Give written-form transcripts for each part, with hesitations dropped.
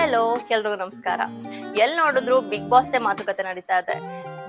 Hello ಎಲ್ರಿಗೂ ನಮಸ್ಕಾರ. ಎಲ್ಲಿ ನೋಡಿದ್ರು ಬಿಗ್ ಬಾಸ್ ಮಾತುಕತೆ ನಡೀತಾ ಇದೆ.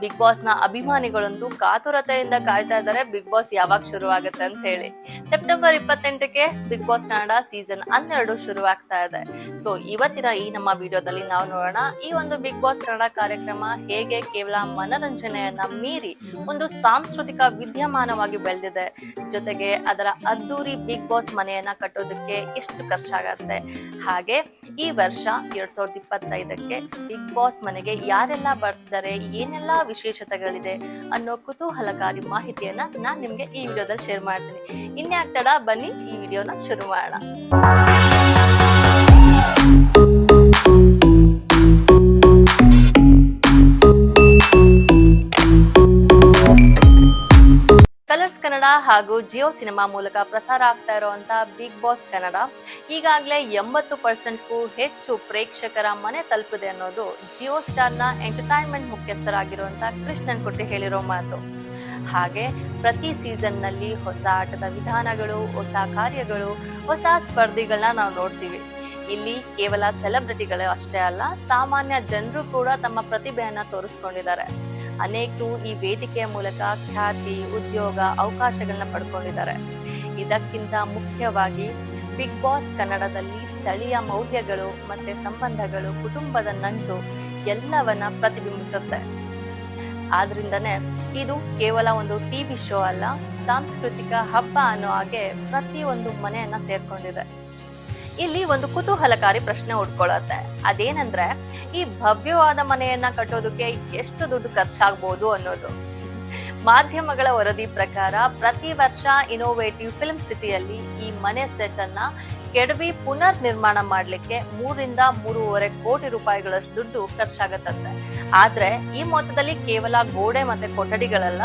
ಬಿಗ್ ಬಾಸ್ ನ ಅಭಿಮಾನಿಗಳಂತೂ ಕಾತುರತೆಯಿಂದ ಕಾಯ್ತಾ ಇದ್ದಾರೆ ಬಿಗ್ ಬಾಸ್ ಯಾವಾಗ ಶುರು ಆಗುತ್ತೆ ಅಂತ ಹೇಳಿ. ಸೆಪ್ಟೆಂಬರ್ 28ಕ್ಕೆ ಬಿಗ್ ಬಾಸ್ ಕನ್ನಡ ಸೀಸನ್ 12 ಶುರುವಾಗ್ತಾ ಇದೆ. ಸೊ ಇವತ್ತಿನ ಈ ನಮ್ಮ ವಿಡಿಯೋದಲ್ಲಿ ನಾವು ನೋಡೋಣ ಈ ಒಂದು ಬಿಗ್ ಬಾಸ್ ಕನ್ನಡ ಕಾರ್ಯಕ್ರಮ ಹೇಗೆ ಕೇವಲ ಮನರಂಜನೆಯನ್ನ ಮೀರಿ ಒಂದು ಸಾಂಸ್ಕೃತಿಕ ವಿದ್ಯಮಾನವಾಗಿ ಬೆಳೆದಿದೆ, ಜೊತೆಗೆ ಅದರ ಅದ್ದೂರಿ ಬಿಗ್ ಬಾಸ್ ಮನೆಯನ್ನ ಕಟ್ಟೋದಕ್ಕೆ ಎಷ್ಟು ಖರ್ಚಾಗತ್ತೆ, ಹಾಗೆ ಈ ವರ್ಷ 2025ಕ್ಕೆ ಬಿಗ್ ಬಾಸ್ ಮನೆಗೆ ಯಾರೆಲ್ಲ ಬರ್ತಿದ್ದಾರೆ, ಏನೆಲ್ಲ ವಿಶೇಷತೆಗಳಿದೆ ಅನ್ನೋ ಕುತೂಹಲಕಾರಿ ಮಾಹಿತಿಯನ್ನ ನಾನ್ ನಿಮ್ಗೆ ಈ ವಿಡಿಯೋದಲ್ಲಿ ಶೇರ್ ಮಾಡ್ತೀನಿ. ಇನ್ಯಾಕ್ ತಡ, ಬನ್ನಿ ಈ ವಿಡಿಯೋನ ಶುರು ಮಾಡೋಣ. ಕಲರ್ಸ್ ಕನ್ನಡ ಹಾಗೂ ಜಿಯೋ ಸಿನಿಮಾ ಮೂಲಕ ಪ್ರಸಾರ ಆಗ್ತಾ ಇರುವಂತ ಬಿಗ್ ಬಾಸ್ ಕನ್ನಡ ಈಗಾಗಲೇ 80%ಕ್ಕೂ ಹೆಚ್ಚು ಪ್ರೇಕ್ಷಕರ ಮನೆ ತಲುಪಿದೆ ಅನ್ನೋದು ಜಿಯೋ ಸ್ಟಾರ್ ನ ಎಂಟರ್ಟೈನ್ಮೆಂಟ್ ಮುಖ್ಯಸ್ಥರಾಗಿರುವಂತ ಕೃಷ್ಣನ್ ಕುಟ್ಟಿ ಹೇಳಿರೋ ಮಾತು. ಹಾಗೆ ಪ್ರತಿ ಸೀಸನ್ ನಲ್ಲಿ ಹೊಸ ಆಟದ ವಿಧಾನಗಳು, ಹೊಸ ಕಾರ್ಯಗಳು, ಹೊಸ ಸ್ಪರ್ಧಿಗಳನ್ನ ನಾವು ನೋಡ್ತೀವಿ. ಇಲ್ಲಿ ಕೇವಲ ಸೆಲೆಬ್ರಿಟಿಗಳು ಅಷ್ಟೇ ಅಲ್ಲ, ಸಾಮಾನ್ಯ ಜನರು ಕೂಡ ತಮ್ಮ ಪ್ರತಿಭೆಯನ್ನ ತೋರಿಸ್ಕೊಂಡಿದ್ದಾರೆ. ಅನೇಕರು ಈ ವೇದಿಕೆಯ ಮೂಲಕ ಖ್ಯಾತಿ, ಉದ್ಯೋಗ, ಅವಕಾಶಗಳನ್ನ ಪಡ್ಕೊಂಡಿದ್ದಾರೆ. ಇದಕ್ಕಿಂತ ಮುಖ್ಯವಾಗಿ ಬಿಗ್ ಬಾಸ್ ಕನ್ನಡದಲ್ಲಿ ಸ್ಥಳೀಯ ಮೌಲ್ಯಗಳು ಮತ್ತೆ ಸಂಬಂಧಗಳು, ಕುಟುಂಬದ ನಂಟು ಎಲ್ಲವನ್ನ ಪ್ರತಿಬಿಂಬಿಸುತ್ತೆ. ಆದ್ರಿಂದನೇ ಇದು ಕೇವಲ ಒಂದು ಟಿವಿ ಶೋ ಅಲ್ಲ, ಸಾಂಸ್ಕೃತಿಕ ಹಬ್ಬ ಅನ್ನೋ ಹಾಗೆ ಪ್ರತಿಯೊಂದು ಮನೆಯನ್ನ ಸೇರ್ಕೊಂಡಿದೆ. ಇಲ್ಲಿ ಒಂದು ಕುತೂಹಲಕಾರಿ ಪ್ರಶ್ನೆ ಉಟ್ಕೊಳ್ಳುತ್ತೆ. ಅದೇನಂದ್ರೆ, ಈ ಭವ್ಯವಾದ ಮನೆಯನ್ನ ಕಟ್ಟೋದಕ್ಕೆ ಎಷ್ಟು ದುಡ್ಡು ಖರ್ಚಾಗಬಹುದು ಅನ್ನೋದು. ಮಾಧ್ಯಮಗಳ ವರದಿ ಪ್ರಕಾರ ಪ್ರತಿ ವರ್ಷ ಇನ್ನೋವೇಟಿವ್ ಫಿಲ್ಮ್ ಸಿಟಿಯಲ್ಲಿ ಈ ಮನೆ ಸೆಟ್ ಅನ್ನ ಕೆಡವಿ ಪುನರ್ ನಿರ್ಮಾಣ ಮಾಡ್ಲಿಕ್ಕೆ 3ರಿಂದ 3.5 ಕೋಟಿ ರೂಪಾಯಿಗಳಷ್ಟು ದುಡ್ಡು ಖರ್ಚಾಗತ್ತಂತೆ. ಆದ್ರೆ ಈ ಮೊತ್ತದಲ್ಲಿ ಕೇವಲ ಗೋಡೆ ಮತ್ತೆ ಕೊಠಡಿಗಳಲ್ಲ,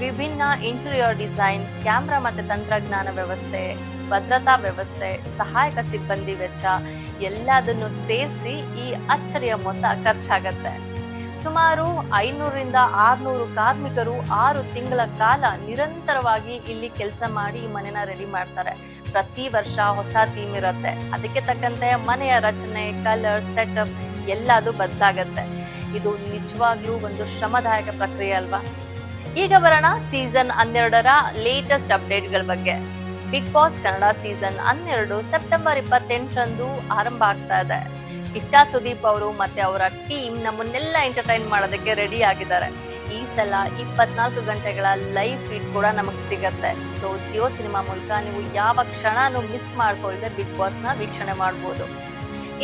ವಿಭಿನ್ನ ಇಂಟೀರಿಯರ್ ಡಿಸೈನ್, ಕ್ಯಾಮ್ರಾ ಮತ್ತೆ ತಂತ್ರಜ್ಞಾನ ವ್ಯವಸ್ಥೆ, ಭದ್ರತಾ ವ್ಯವಸ್ಥೆ, ಸಹಾಯಕ ಸಿಬ್ಬಂದಿ ವೆಚ್ಚ ಎಲ್ಲದನ್ನು ಸೇರಿಸಿ ಈ ಅಚ್ಚರಿಯ ಮೊತ್ತ ಖರ್ಚಾಗತ್ತೆ. ಸುಮಾರು 500ರಿಂದ 600 ಕಾರ್ಮಿಕರು 6 ತಿಂಗಳ ಕಾಲ ನಿರಂತರವಾಗಿ ಇಲ್ಲಿ ಕೆಲಸ ಮಾಡಿ ಈ ಮನೆನ ರೆಡಿ ಮಾಡ್ತಾರೆ. ಪ್ರತಿ ವರ್ಷ ಹೊಸ ಥೀಮ್ ಇರುತ್ತೆ, ಅದಕ್ಕೆ ತಕ್ಕಂತೆ ಮನೆಯ ರಚನೆ, ಕಲರ್, ಸೆಟಪ್ ಎಲ್ಲದು ಬದಲಾಗತ್ತೆ. ಇದು ನಿಜವಾಗ್ಲೂ ಒಂದು ಶ್ರಮದಾಯಕ ಪ್ರಕ್ರಿಯೆ ಅಲ್ವಾ? ಈಗ ಬರೋಣ ಸೀಸನ್ 12ರ ಲೇಟೆಸ್ಟ್ ಅಪ್ಡೇಟ್ಗಳ ಬಗ್ಗೆ. Bigg Boss Kannada season 12 September 28ರಂದು ಆರಂಭ ಆಗ್ತಾ ಇದೆ. ಇಚ್ಛಾ ಸುದೀಪ್ ಅವರು ಮತ್ತೆ ಅವರ ಟೀಮ್ ನಮ್ಮನ್ನೆಲ್ಲ ಎಂಟರ್ಟೈನ್ ಮಾಡೋದಕ್ಕೆ ರೆಡಿ ಆಗಿದ್ದಾರೆ. ಈ ಸಲ 24 ಗಂಟೆಗಳ ಲೈವ್ ಫೀಡ್ ಕೂಡ ನಮಗ್ ಸಿಗತ್ತೆ. ಸೊ ಜಿಯೋ ಸಿನಿಮಾ ಮೂಲಕ ನೀವು ಯಾವ ಕ್ಷಣನೂ ಮಿಸ್ ಮಾಡ್ಕೊಳ್ಳದೆ ಬಿಗ್ ಬಾಸ್ ನ ವೀಕ್ಷಣೆ ಮಾಡ್ಬೋದು.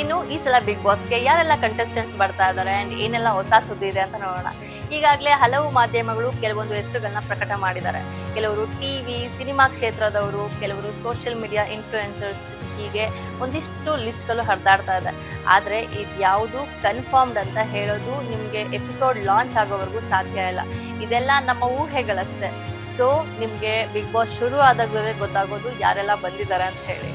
ಇನ್ನು ಈ ಸಲ ಬಿಗ್ ಬಾಸ್ಗೆ ಯಾರೆಲ್ಲ ಕಂಟೆಸ್ಟೆಂಟ್ಸ್ ಬರ್ತಾ ಇದ್ದಾರೆ ಅಂಡ್ ಏನೆಲ್ಲ ಹೊಸ ಸುದ್ದಿ ಇದೆ ಅಂತ ನೋಡೋಣ. ಈಗಾಗಲೇ ಹಲವು ಮಾಧ್ಯಮಗಳು ಕೆಲವೊಂದು ಹೆಸರುಗಳನ್ನ ಪ್ರಕಟ ಮಾಡಿದ್ದಾರೆ. ಕೆಲವರು ಟಿವಿ, ಸಿನಿಮಾ ಕ್ಷೇತ್ರದವರು, ಕೆಲವರು ಸೋಷಿಯಲ್ ಮೀಡಿಯಾ ಇನ್ಫ್ಲೂಯೆನ್ಸರ್ಸ್, ಹೀಗೆ ಒಂದಿಷ್ಟು ಲಿಸ್ಟ್ಗಳು ಹರಿದಾಡ್ತಾ ಇದೆ. ಆದ್ರೆ ಇದ್ಯಾವುದು ಕನ್ಫರ್ಮ್ಡ್ ಅಂತ ಹೇಳೋದು ನಿಮ್ಗೆ ಎಪಿಸೋಡ್ ಲಾಂಚ್ ಆಗೋವರೆಗೂ ಸಾಧ್ಯ ಇಲ್ಲ. ಇದೆಲ್ಲ ನಮ್ಮ ಊಹೆಗಳಷ್ಟೇ. ಸೊ ನಿಮ್ಗೆ ಬಿಗ್ ಬಾಸ್ ಶುರು ಆದಾಗಲೇ ಗೊತ್ತಾಗೋದು ಯಾರೆಲ್ಲ ಬಂದಿದ್ದಾರೆ ಅಂತ ಹೇಳಿ.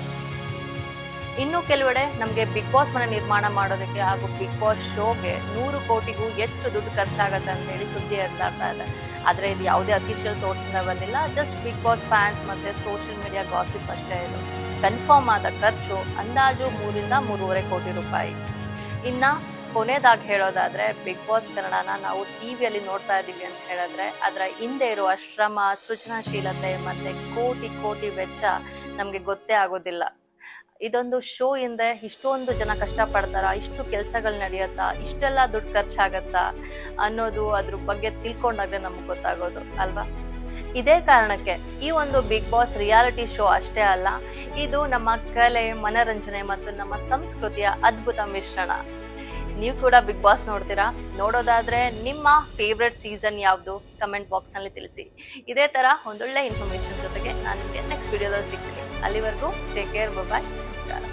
ಇನ್ನು ಕೆಲವೆಡೆ ನಮಗೆ ಬಿಗ್ ಬಾಸ್ ಮನೆ ನಿರ್ಮಾಣ ಮಾಡೋದಕ್ಕೆ ಹಾಗೂ ಬಿಗ್ ಬಾಸ್ ಶೋಗೆ 100 ಕೋಟಿಗೂ ಹೆಚ್ಚು ದುಡ್ಡು ಖರ್ಚಾಗತ್ತೆ ಅಂತ ಹೇಳಿ ಸುದ್ದಿ ಹರಿದಾಡ್ತಾ ಇದೆ. ಆದ್ರೆ ಇದು ಯಾವುದೇ ಅಫಿಷಿಯಲ್ ಸೋರ್ಸ್ ಇಂದ ಬಂದಿಲ್ಲ, ಜಸ್ಟ್ ಬಿಗ್ ಬಾಸ್ ಫ್ಯಾನ್ಸ್ ಮತ್ತೆ ಸೋಷಿಯಲ್ ಮೀಡಿಯಾ ಗಾಸಿಪ್ ಅಷ್ಟೇ. ಇದು ಕನ್ಫರ್ಮ್ ಆದ ಖರ್ಚು ಅಂದಾಜು 3ರಿಂದ 3.5 ಕೋಟಿ ರೂಪಾಯಿ. ಇನ್ನ ಕೊನೆದಾಗಿ ಹೇಳೋದಾದ್ರೆ, ಬಿಗ್ ಬಾಸ್ ಕನ್ನಡನ ನಾವು ಟಿವಿಯಲ್ಲಿ ನೋಡ್ತಾ ಇದೀವಿ ಅಂತ ಹೇಳಿದ್ರೆ ಅದರ ಹಿಂದೆ ಇರುವ ಶ್ರಮ, ಸೃಜನಶೀಲತೆ ಮತ್ತೆ ಕೋಟಿ ಕೋಟಿ ವೆಚ್ಚ ನಮ್ಗೆ ಗೊತ್ತೇ ಆಗೋದಿಲ್ಲ. ಇದೊಂದು ಶೋ ಹಿಂದೆ ಇಷ್ಟೊಂದು ಜನ ಕಷ್ಟ ಪಡ್ತಾರ, ಇಷ್ಟು ಕೆಲಸಗಳು ನಡೆಯತ್ತಾ, ಇಷ್ಟೆಲ್ಲ ದುಡ್ಡು ಖರ್ಚಾಗತ್ತಾ ಅನ್ನೋದು ಅದ್ರ ಬಗ್ಗೆ ತಿಳ್ಕೊಂಡಾಗ ನಮ್ಗೆ ಗೊತ್ತಾಗೋದು ಅಲ್ವಾ? ಇದೇ ಕಾರಣಕ್ಕೆ ಈ ಒಂದು ಬಿಗ್ ಬಾಸ್ ರಿಯಾಲಿಟಿ ಶೋ ಅಷ್ಟೇ ಅಲ್ಲ, ಇದು ನಮ್ಮ ಕಲೆ, ಮನರಂಜನೆ ಮತ್ತು ನಮ್ಮ ಸಂಸ್ಕೃತಿಯ ಅದ್ಭುತ ಮಿಶ್ರಣ. ನೀವು ಕೂಡ ಬಿಗ್ ಬಾಸ್ ನೋಡ್ತೀರಾ? ನೋಡೋದಾದ್ರೆ ನಿಮ್ಮ ಫೇವ್ರೆಟ್ ಸೀಸನ್ ಯಾವುದು ಕಮೆಂಟ್ ಬಾಕ್ಸ್ ನಲ್ಲಿ ತಿಳಿಸಿ. ಇದೇ ತರ ಒಂದೊಳ್ಳೆ ಇನ್ಫಾರ್ಮೇಶನ್ ಜೊತೆಗೆ ನಾನು ನಿಮಗೆ ನೆಕ್ಸ್ಟ್ ವಿಡಿಯೋದಲ್ಲಿ ಸಿಗ್ತೀನಿ. ಅಲ್ಲಿವರೆಗೂ ಟೇಕ್ ಕೇರ್, ಬಾಯ್, ನಮಸ್ಕಾರ.